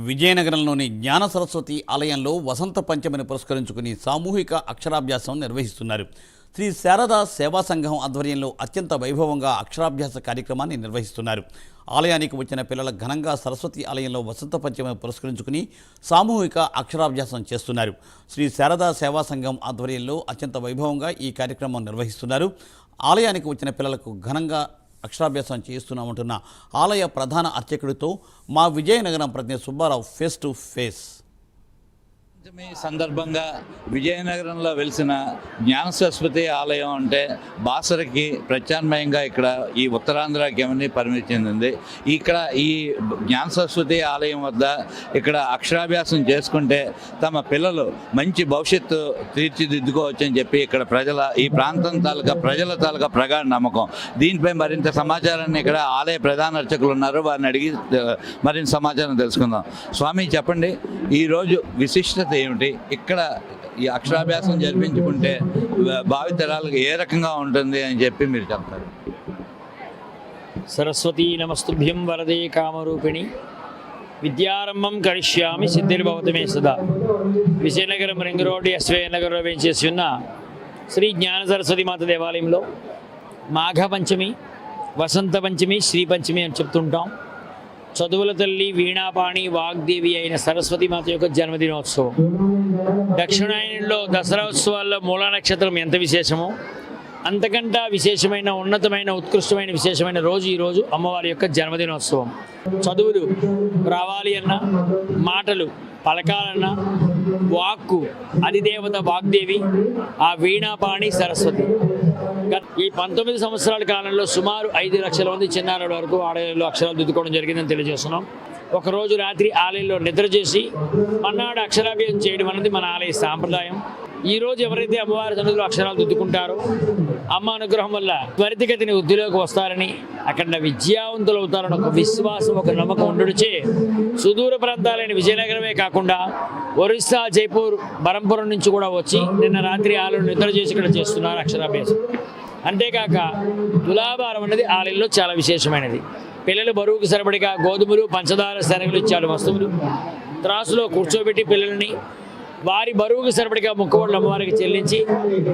విజయనగరంలోని జ్ఞాన సరస్వతి ఆలయంలో వసంత పంచమిని పురస్కరించుకుని సామూహిక అక్షరాభ్యాసం నిర్వహిస్తున్నారు. శ్రీ శారదా సేవా సంఘం ఆధ్వర్యంలో అత్యంత వైభవంగా అక్షరాభ్యాస కార్యక్రమాన్ని నిర్వహిస్తున్నారు. ఆలయానికి వచ్చిన పిల్లల ఘనంగా సరస్వతి ఆలయంలో వసంత పంచమిని పురస్కరించుకుని సామూహిక అక్షరాభ్యాసం చేస్తున్నారు. శ్రీ శారదా సేవా సంఘం ఆధ్వర్యంలో అత్యంత వైభవంగా ఈ కార్యక్రమం నిర్వహిస్తున్నారు. ఆలయానికి వచ్చిన పిల్లలకు ఘనంగా అక్షరాభ్యాసం చేస్తున్నామంటున్న ఆలయ ప్రధాన అర్చకుడితో మా విజయనగరం ప్రతినిధి సుబ్బారావు ఫేస్ టు ఫేస్. సందర్భంగా విజయనగరంలో వెలిసిన జ్ఞాన సరస్వతి ఆలయం అంటే బాసరకి ప్రత్యామ్నాయంగా ఇక్కడ ఈ ఉత్తరాంధ్రకి ఏమని పరిమితి చెందింది. ఇక్కడ ఈ జ్ఞాన సరస్వతి ఆలయం వద్ద ఇక్కడ అక్షరాభ్యాసం చేసుకుంటే తమ పిల్లలు మంచి భవిష్యత్తు తీర్చిదిద్దుకోవచ్చని చెప్పి ఇక్కడ ఈ ప్రాంతం ప్రజల తాలూకా ప్రగాఢ నమ్మకం. దీనిపై మరింత సమాచారాన్ని ఇక్కడ ఆలయ ప్రధాన అర్చకులు ఉన్నారు, వారిని అడిగి మరింత సమాచారం తెలుసుకుందాం. స్వామి చెప్పండి, ఈరోజు విశిష్టత ఏమిటి? ఇక్కడ ఈ అక్షరాభ్యాసం జరిపించుకుంటే భావితరాలకు ఏ రకంగా ఉంటుంది అని చెప్పి మీరు చెప్తారు. సరస్వతీ నమస్తుభ్యం వరదే కామరూపిణి విద్యారంభం కరిష్యామి సిద్ధిర్భవతు మే సదా. విజయనగరం రింగ్ రోడ్డు ఎస్వై నగర్లో వేయించేసి ఉన్న శ్రీ జ్ఞాన సరస్వతి మాత దేవాలయంలో మాఘ పంచమి, వసంత పంచమి, శ్రీ పంచమి అని చెప్తుంటాం. చదువుల తల్లి, వీణాపాణి, వాగ్దేవి అయిన సరస్వతి మాత యొక్క జన్మదినోత్సవం. దక్షిణాయనంలో దసరా ఉత్సవాల్లో మూలా నక్షత్రం ఎంత విశేషమో అంతకంటే విశేషమైన, ఉన్నతమైన, ఉత్కృష్టమైన, విశేషమైన రోజు ఈరోజు అమ్మవారి యొక్క జన్మదినోత్సవం. చదువులు రావాలి అన్నా, మాటలు పలకాలన్నా, వాక్కు అధిదేవత వాగ్దేవి, ఆ వీణాపాణి సరస్వతి. ఈ 19 సంవత్సరాల కాలంలో సుమారు 5 లక్షల మంది చిన్నారుల వరకు ఆలయంలో అక్షరాలు దిద్దుకోవడం జరిగిందని తెలియజేస్తున్నాం. ఒకరోజు రాత్రి ఆలయంలో నిద్ర చేసి మన్నాడు అక్షరాభ్యాసం చేయడం అనేది మన ఆలయ సాంప్రదాయం. ఈరోజు ఎవరైతే అమ్మవారి సన్నిధిలో అక్షరాలు దిద్దుకుంటారో అమ్మ అనుగ్రహం వల్ల త్వరితగతిని వృద్ధిలోకి వస్తారని, అక్కడ విద్యావంతులు అవుతారని ఒక విశ్వాసం, ఒక నమ్మకం ఉండొచ్చే సుదూర ప్రాంతాలైన విజయనగరమే కాకుండా ఒరిస్సా, జైపూర్, బరంపురం నుంచి కూడా వచ్చి నిన్న రాత్రి ఆలయంలో నిద్ర చేసి ఇక్కడ చేస్తున్నారు అక్షరాభ్యాసం. అంతేకాక తులాభారం అనేది ఆలయంలో చాలా విశేషమైనది. పిల్లలు బరువుకు సరిపడిగా గోధుమలు, పంచదార, శనగలు ఇచ్చాడు వస్తువులు త్రాసులో కూర్చోబెట్టి పిల్లల్ని వారి బరువుకు సరిపడిగా ముక్కబడులు అమ్మవారికి చెల్లించి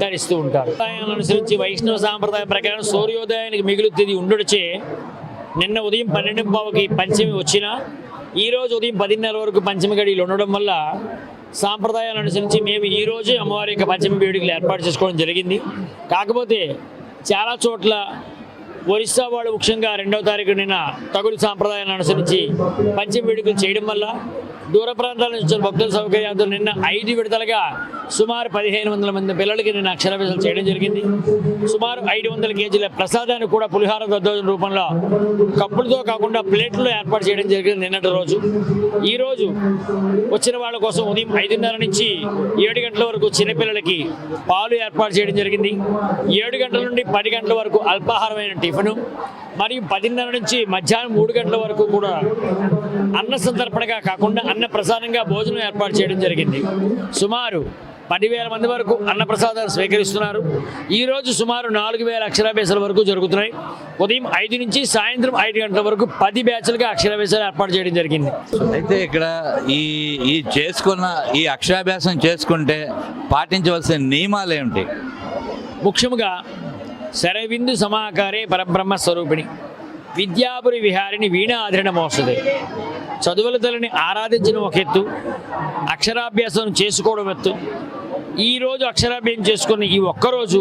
ధరిస్తూ ఉంటారు. అనుసరించి వైష్ణవ సాంప్రదాయం ప్రకారం సూర్యోదయానికి మిగులు తిది ఉండొచ్చే నిన్న ఉదయం 12:15కి పంచమి వచ్చినా ఈరోజు ఉదయం 10:30 వరకు పంచమి గడియలు ఉండడం వల్ల సాంప్రదాయాలను అనుసరించి మేము ఈరోజు అమ్మవారి యొక్క పంచమి వేడుకలు ఏర్పాటు చేసుకోవడం జరిగింది. కాకపోతే చాలా చోట్ల ఒరిస్సా వాళ్ళు ముఖ్యంగా 2వ తారీఖు నిన్న తగులు సాంప్రదాయాలను అనుసరించి పంచమి వేడుకలు చేయడం వల్ల దూర ప్రాంతాల నుంచి భక్తుల సౌకర్యాలతో నిన్న 5 విడతలుగా సుమారు 1500 మంది పిల్లలకి నిన్న అక్షరాభ్యాసాలు చేయడం జరిగింది. సుమారు 500 కేజీల ప్రసాదాన్ని కూడా పులిహార దద్దోజన రూపంలో కప్పులతో కాకుండా ప్లేట్లో ఏర్పాటు చేయడం జరిగింది నిన్నటి రోజు. ఈరోజు వచ్చిన వాళ్ళ కోసం ఉదయం 5:30 నుంచి 7 గంటల వరకు చిన్నపిల్లలకి పాలు ఏర్పాటు చేయడం జరిగింది. 7 గంటల నుండి 10 గంటల వరకు అల్పాహారమైన టిఫిను, మరియు 10:30 నుంచి మధ్యాహ్నం 3 గంటల వరకు కూడా అన్న సంతర్పణగా కాకుండా అన్న ప్రసాదంగా భోజనం ఏర్పాటు చేయడం జరిగింది. సుమారు 10,000 మంది వరకు అన్నప్రసాదాలు స్వీకరిస్తున్నారు. ఈరోజు సుమారు 4,000 అక్షరాభ్యాసాల వరకు జరుగుతున్నాయి. ఉదయం 5 నుంచి సాయంత్రం 5 గంటల వరకు 10 బ్యాచ్లుగా అక్షరాభ్యాసాలు ఏర్పాటు చేయడం జరిగింది. అయితే ఇక్కడ ఈ చేసుకున్న ఈ అక్షరాభ్యాసం చేసుకుంటే పాటించవలసిన నియమాలు ఏమిటి? ముఖ్యంగా శరవిందు సమాకారే పరబ్రహ్మ స్వరూపిణి విద్యాపురి విహారిని వీణ ఆదరణ మోసదే. చదువుల తల్లిని ఆరాధించడం ఒక ఎత్తు, అక్షరాభ్యాసం చేసుకోవడం ఎత్తు. ఈరోజు అక్షరాభ్యాసం చేసుకుని ఈ ఒక్కరోజు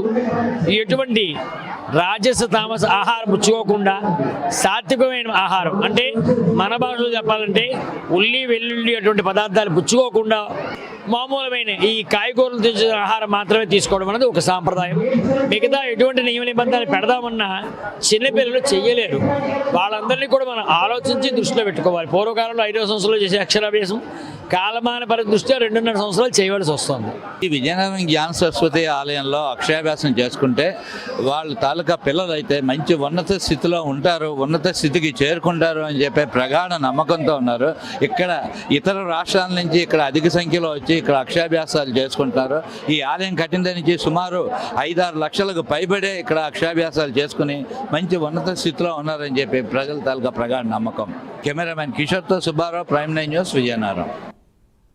ఎటువంటి రాజస తామస ఆహారం పుచ్చుకోకుండా సాత్వికమైన ఆహారం, అంటే మన భాషలో చెప్పాలంటే ఉల్లి, వెల్లుల్లి అటువంటి పదార్థాలు పుచ్చుకోకుండా మామూలమైన ఈ కాయగూరలు తెచ్చిన ఆహారం మాత్రమే తీసుకోవడం అనేది ఒక సాంప్రదాయం. మిగతా ఎటువంటి నియమ నిబంధనలు పెడదామన్నా చిన్నపిల్లలు చెయ్యలేరు. వాళ్ళందరినీ కూడా మనం ఆలోచించి దృష్టిలో పెట్టుకోవాలి. పూర్వకాలంలో 5వ సంవత్సరంలో చేసే అక్షరాభ్యాసం కాలమాన దృష్ట్యా 2.5 సంవత్సరాలు చేయవలసి వస్తుంది. ఈ విజయనగరం జ్ఞాన సరస్వతి ఆలయంలో అక్షరాభ్యాసం చేసుకుంటే వాళ్ళ తాలూకా పిల్లలు అయితే మంచి ఉన్నత స్థితిలో ఉంటారు, ఉన్నత స్థితికి చేరుకుంటారు అని చెప్పే ప్రగాఢ నమ్మకంతో ఉన్నారు. ఇక్కడ ఇతర రాష్ట్రాల నుంచి ఇక్కడ అధిక సంఖ్యలో వచ్చి ఇక్కడ అక్షరాభ్యాసాలు చేసుకుంటారు. ఈ ఆలయం కట్టిన నుంచి సుమారు 5-6 లక్షలకు పైబడే ఇక్కడ అక్షరాభ్యాసాలు చేసుకుని మంచి ఉన్నత స్థితిలో ఉన్నారని చెప్పి ప్రజల తాలూకా ప్రగాఢ నమ్మకం. కెమెరామెన్ కిషోర్తో సుబ్బారావు, ప్రైమ్ 9 న్యూస్, విజయనగరం.